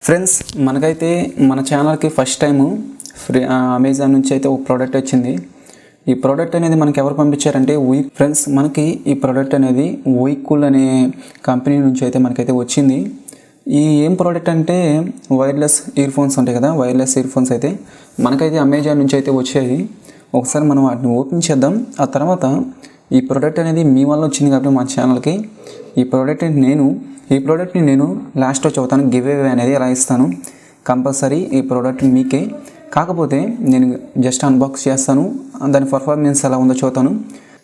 Friends మనకైతే మన ఛానల్కి ఫస్ట్ టైం ఫ్రీ అమెజాన్ నుంచి అయితే ఒక ప్రోడక్ట్ వచ్చింది. ఈ ప్రోడక్ట్ అనేది మనకి ఎవరు పంపించారంటే ఫ్రెండ్స్ మనకి ఈ ప్రోడక్ట్ అనేది వీకూల్ అనే కంపెనీ నుంచి అయితే మనకైతే వచ్చింది. ఈ ఏం ప్రోడక్ట్ అంటే వైర్లెస్ ఇయర్ ఫోన్స్ ఉంటాయి కదా, వైర్లెస్ ఇయర్ ఫోన్స్ అయితే మనకైతే అమెజాన్ నుంచి అయితే వచ్చాయి. ఒకసారి మనం వాటిని ఓపెన్ చేద్దాం. ఆ తర్వాత ఈ ప్రోడక్ట్ అనేది మీ వల్ల వచ్చింది కాబట్టి మా ఛానల్కి ఈ ప్రోడక్ట్ని నేను లాస్ట్లో చెబుతాను. గివ్ అవే అనేది ఎలా ఇస్తాను కంపల్సరీ ఈ ప్రోడక్ట్ మీకే. కాకపోతే నేను జస్ట్ అన్బాక్స్ చేస్తాను, దాని పర్ఫార్మెన్స్ ఎలా ఉందో చూస్తాను.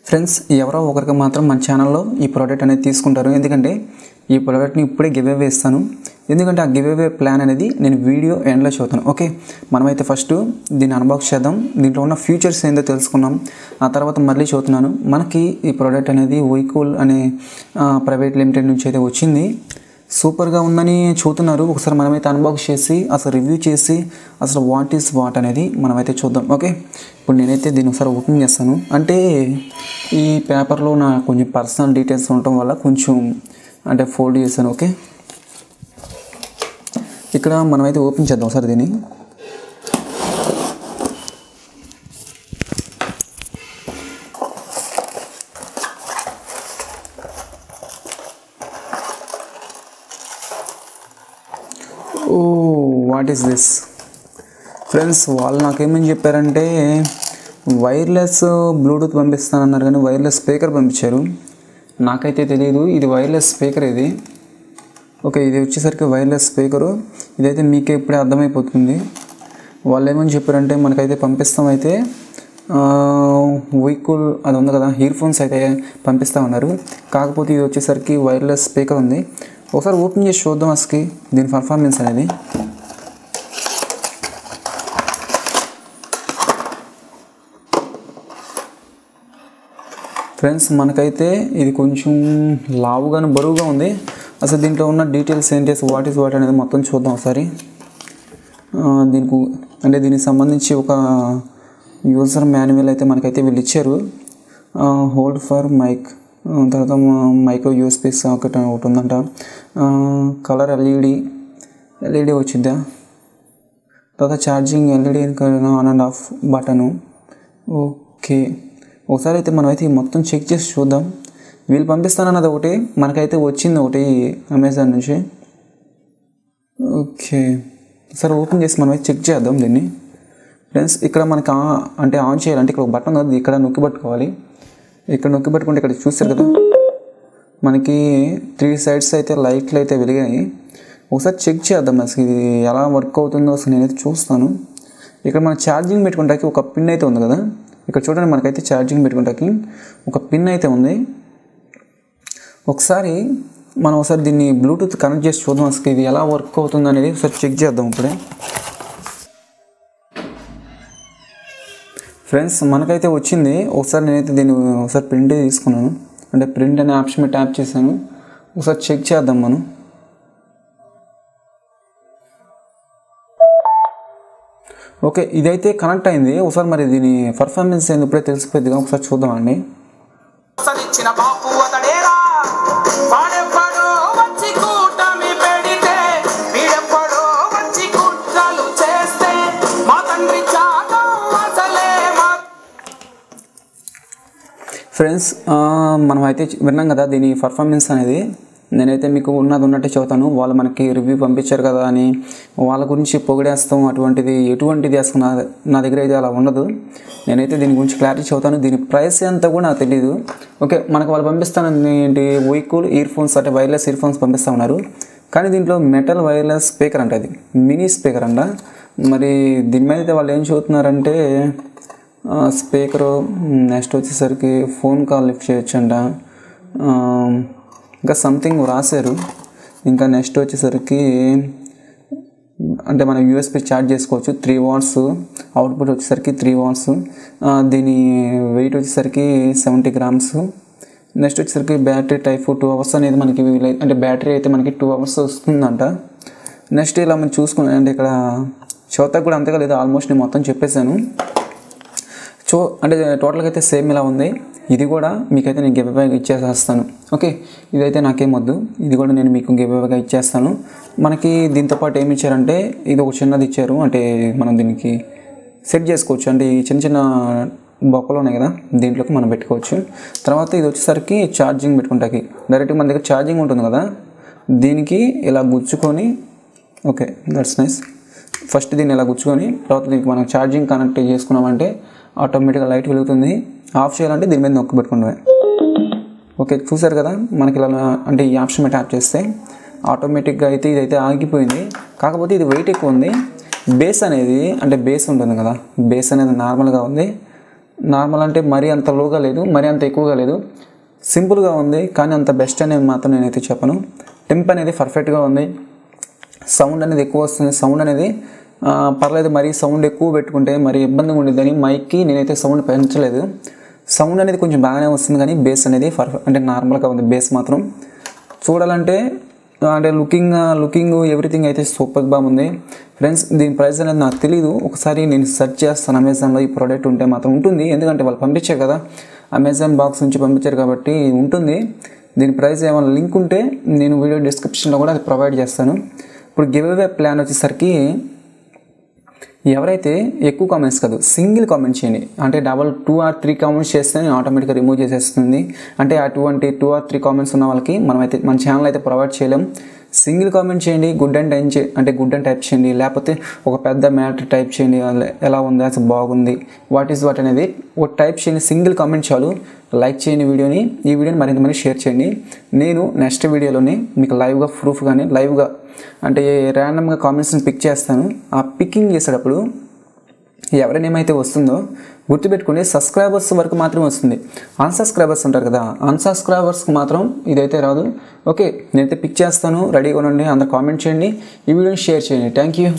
ఫ్రెండ్స్ ఎవరో ఒకరికి మాత్రం మన ఛానల్లో ఈ ప్రోడక్ట్ అనేది తీసుకుంటారు, ఎందుకంటే ఈ ప్రోడక్ట్ని ఇప్పుడే గివ్ అవే ఇస్తాను. ఎందుకంటే ఆ గివ్ అవే ప్లాన్ అనేది నేను వీడియో ఎండ్లో చూస్తాను. ఓకే, మనమైతే ఫస్ట్ దీన్ని అన్బాక్స్ చేద్దాం. దీంట్లో ఉన్న ఫీచర్స్ ఏందో తెలుసుకున్నాం. ఆ తర్వాత మళ్ళీ చూస్తున్నాను. మనకి ఈ ప్రోడక్ట్ అనేది వీకూల్ అనే ప్రైవేట్ లిమిటెడ్ నుంచి అయితే వచ్చింది. సూపర్గా ఉందని చూస్తున్నారు. ఒకసారి మనమైతే అన్బాక్స్ చేసి అసలు రివ్యూ చేసి అసలు వాట్ ఈస్ వాట్ అనేది మనమైతే చూద్దాం. ఓకే, ఇప్పుడు నేనైతే దీన్ని ఒకసారి ఓపెన్ చేస్తాను. అంటే ఈ పేపర్లో నా కొంచెం పర్సనల్ డీటెయిల్స్ ఉండటం వల్ల కొంచెం అంటే ఫోల్డ్ చేశాను. ఓకే, ఇక్కడ మనమైతే ఓపెన్ చేద్దాం ఒకసారి దీన్ని. Oh what is this friends, వాళ్ళు నాకేమని చెప్పారంటే వైర్లెస్ బ్లూటూత్ పంపిస్తానన్నారు, కానీ వైర్లెస్ స్పీకర్ పంపించారు. నాకైతే తెలియదు ఇది వైర్లెస్ స్పీకర్ ఇది. ఓకే, ఇది వచ్చేసరికి వైర్లెస్ స్పీకరు. ఇదైతే మీకే ఇప్పుడే అర్థమైపోతుంది. వాళ్ళు ఏమని చెప్పారంటే మనకైతే పంపిస్తామైతే వీకూల్ అది ఉంది కదా ఇయర్ ఫోన్స్ అయితే పంపిస్తామన్నారు. కాకపోతే ఇది వచ్చేసరికి వైర్లెస్ స్పీకర్ ఉంది. ఒకసారి ఓపెన్ చేసి చూద్దాం అసలు దీని పర్ఫార్మెన్స్ అనేది. ఫ్రెండ్స్ మనకైతే ఇది కొంచెం లావుగాను బరువుగా ఉంది. అసలు దీంట్లో ఉన్న డీటెయిల్స్ ఏంటి, వాట్ ఈస్ వాట్ అనేది మొత్తం చూద్దాం ఒకసారి. దీనికి సంబంధించి ఒక యూజర్ మాన్యువల్ అయితే మనకైతే వీళ్ళు ఇచ్చారు. హోల్డ్ ఫర్ మైక్, తర్వాత మైక్రో యూఎస్బీ సాకెట్ ఒకటి ఉందంట. కలర్ ఎల్ఈడి వచ్చిద్దా, తర్వాత charging LED on and of button. Okay, ఒకసారి అయితే మనమైతే మొత్తం చెక్ చేసి చూద్దాం. వీళ్ళు పంపిస్తానన్నది ఒకటి, మనకైతే వచ్చింది ఒకటి అమెజాన్ నుంచి. ఓకే, సరే ఓపెన్ చేసి మనమైతే చెక్ చేద్దాం దీన్ని. ఫ్రెండ్స్ ఇక్కడ మనకి అంటే ఆన్ చేయాలంటే ఇక్కడ ఒక బటన్ ఉంది, ఇక్కడ నొక్కి పట్టుకోవాలి. ఇక్కడ నొక్కి పట్టుకుంటే ఇక్కడ చూస్తారు కదా మనకి 3 సైడ్స్ అయితే లైట్లు అయితే వెలిగాయి. ఒకసారి చెక్ చేద్దాం అసలు ఇది ఎలా వర్క్ అవుతుందో అసలు నేనైతే చూస్తాను. ఇక్కడ మన ఛార్జింగ్ పెట్టుకుంటాకి ఒక పిన్ అయితే ఉంది కదా, ఇక్కడ చూడండి మనకైతే ఛార్జింగ్ పెట్టుకుంటాకి ఒక పిన్ అయితే ఉంది. మనం ఒకసారి దీన్ని బ్లూటూత్ కనెక్ట్ చేసి చూద్దాం అసలు ఇది ఎలా వర్క్ అవుతుంది అనేది ఒకసారి చెక్ చేద్దాం ఇప్పుడే. ఫ్రెండ్స్ మనకైతే వచ్చింది. ఒకసారి నేనైతే దీన్ని ఒకసారి ప్రింట్ తీసుకున్నాను, అంటే ప్రింట్ అనే ఆప్షన్ మీద ట్యాప్ చేశాను. ఒకసారి చెక్ చేద్దాం మనం. ఓకే, ఇదైతే కనెక్ట్ అయింది. ఒకసారి మరి దీని పర్ఫార్మెన్స్ ఏంది ఇప్పుడే తెలిసిపోద్దిగా, ఒకసారి చూద్దామండి. ఫ్రెండ్స్ మనం అయితే విన్నాం కదా దీని పర్ఫార్మెన్స్ అనేది. నేనైతే మీకు ఉన్నట్టే చెబుతాను. వాళ్ళు మనకి రివ్యూ పంపించారు కదా అని వాళ్ళ గురించి పొగిడేస్తాం, ఎటువంటిది అసలు నా దగ్గర అయితే అలా ఉండదు. నేనైతే దీని గురించి క్లారిటీ చెబుతాను. దీని ప్రైస్ ఎంత కూడా నాకు తెలియదు. ఓకే, మనకు వాళ్ళు పంపిస్తాను ఏంటి వీకూల్ ఇయర్ ఫోన్స్ అంటే వైర్లెస్ ఇయర్ ఫోన్స్ పంపిస్తూ ఉన్నారు. కానీ దీంట్లో మెటల్ వైర్లెస్ స్పీకర్ అంట, అది మినీ స్పీకర్ అంట. మరి దీని మీద అయితే వాళ్ళు ఏం చెబుతున్నారంటే స్పీకరు, నెక్స్ట్ వచ్చేసరికి ఫోన్ కాల్ లిఫ్ట్ చేయొచ్చు అంట, ఇంకా సంథింగ్ రాశారు. ఇంకా నెక్స్ట్ వచ్చేసరికి అంటే మనం యూఎస్బీ ఛార్జ్ చేసుకోవచ్చు. 3 వాట్స్ అవుట్పుట్ వచ్చేసరికి 3 వాట్స్. దీని వెయిట్ వచ్చేసరికి 70 గ్రామ్స్. నెక్స్ట్ వచ్చేసరికి బ్యాటరీ టైప్ 2 అవర్స్ అనేది మనకి అంటే బ్యాటరీ అయితే మనకి 2 అవర్స్ వస్తుందంట. నెక్స్ట్ ఇలా మనం చూసుకున్నాం అంటే ఇక్కడ చోతకు కూడా అంతగా లేదు, ఆల్మోస్ట్ నేను మొత్తం చెప్పేశాను. అంటే టోటల్గా అయితే సేమ్ ఇలా ఉంది. ఇది కూడా మీకైతే నేను గివ్ అవేగా ఇచ్చేస్తాను. ఓకే, ఇదైతే నాకేం వద్దు, ఇది కూడా నేను మీకు గివ్ అవేగా ఇచ్చేస్తాను. మనకి దీంతో పాటు ఏమి ఇచ్చారంటే ఇది ఒక చిన్నది ఇచ్చారు, అంటే మనం దీనికి సెట్ చేసుకోవచ్చు. అంటే ఈ చిన్న చిన్న బొక్కలు ఉన్నాయి కదా, దీంట్లోకి మనం పెట్టుకోవచ్చు. తర్వాత ఇది వచ్చేసరికి ఛార్జింగ్ పెట్టుకుంటాకి, డైరెక్ట్గా మన దగ్గర ఛార్జింగ్ ఉంటుంది కదా, దీనికి ఇలా గుచ్చుకొని, ఓకే దట్స్ నైస్. ఫస్ట్ దీన్ని ఇలా గుచ్చుకొని తర్వాత దీనికి మనం ఛార్జింగ్ కనెక్ట్ చేసుకున్నామంటే ఆటోమేటిక్గా లైట్ వెలుగుతుంది. ఆఫ్ చేయాలంటే దీని మీద నొక్కి పెట్టుకుంటామే. ఓకే, చూసారు కదా మనకి ఇలా, అంటే ఈ ఆప్షన్ మీద ట్యాప్ చేస్తే ఆటోమేటిక్గా అయితే ఇదైతే ఆగిపోయింది. కాకపోతే ఇది వెయిట్ ఎక్కువ ఉంది. బేస్ అనేది, అంటే బేస్ ఉంటుంది కదా, బేస్ అనేది నార్మల్గా ఉంది. నార్మల్ అంటే మరీ అంత లోగా లేదు, మరీ అంత ఎక్కువగా లేదు, సింపుల్గా ఉంది. కానీ అంత బెస్ట్ అనేది మాత్రం నేనైతే చెప్పను. టెంప్ అనేది పర్ఫెక్ట్గా ఉంది. సౌండ్ అనేది ఎక్కువ వస్తుంది. సౌండ్ అనేది పర్లేదు, మరీ సౌండ్ ఎక్కువ పెట్టుకుంటే మరీ ఇబ్బందిగా ఉండేదని మైక్కి నేనైతే సౌండ్ పెంచలేదు. సౌండ్ అనేది కొంచెం బాగానే వస్తుంది, కానీ బేస్ అనేది అంటే నార్మల్గా ఉంది. బేస్ మాత్రం చూడాలంటే అంటే లుకింగ్ ఎవ్రీథింగ్ అయితే సూపర్ బాగుంది ఫ్రెండ్స్. దీని ప్రైస్ అనేది నాకు తెలియదు, ఒకసారి నేను సెర్చ్ చేస్తాను అమెజాన్లో. ఈ ప్రోడక్ట్ ఉంటే మాత్రం ఉంటుంది, ఎందుకంటే వాళ్ళు పంపించారు కదా, అమెజాన్ బాక్స్ నుంచి పంపించారు కాబట్టి ఉంటుంది. దీని ప్రైస్ ఏమైనా లింక్ ఉంటే నేను వీడియో డిస్క్రిప్షన్లో కూడా అది ప్రొవైడ్ చేస్తాను. ఇప్పుడు గివ్ అవే ప్లాన్ వచ్చేసరికి ఎవరైతే ఎక్కువ కామెంట్స్ కాదు, సింగిల్ కామెంట్ చేయండి. అంటే 2 or 3 కామెంట్స్ చేస్తే నేను ఆటోమేటిక్గా రిమూవ్ చేసేస్తుంది. అంటే అటువంటి 2 or 3 కామెంట్స్ ఉన్న వాళ్ళకి మనమైతే మన ఛానల్ అయితే ప్రొవైడ్ చేయలేం. సింగిల్ కామెంట్ చేయండి, గుడ్ అండ్ టైప్ చేయండి, లేకపోతే ఒక పెద్ద మ్యాటర్ టైప్ చేయండి, ఎలా ఉంది, అసలు బాగుంది, వాట్ అనేది ఒక టైప్ చేయండి. సింగిల్ కామెంట్ చాలు. లైక్ చేయండి వీడియోని, ఈ వీడియోని మరింత మంది షేర్ చేయండి. నేను నెక్స్ట్ వీడియోలోనే మీకు లైవ్గా ప్రూఫ్ కానీ లైవ్గా అంటే ర్యాండమ్గా కామెంట్స్ని పిక్ చేస్తాను. ఆ పికింగ్ చేసేటప్పుడు ఎవరైనా ఏమైతే వస్తుందో గుర్తుపెట్టుకుని సబ్స్క్రైబర్స్ వరకు మాత్రమే వస్తుంది. అన్సబ్స్క్రైబర్స్ ఉంటారు కదా, అన్సబ్స్క్రైబర్స్కి మాత్రం ఇదైతే రాదు. ఓకే, నేనైతే పిక్ చేస్తాను, రెడీగా ఉండండి. అందరు కామెంట్ చేయండి, ఈ వీడియోని షేర్ చేయండి. Thank you.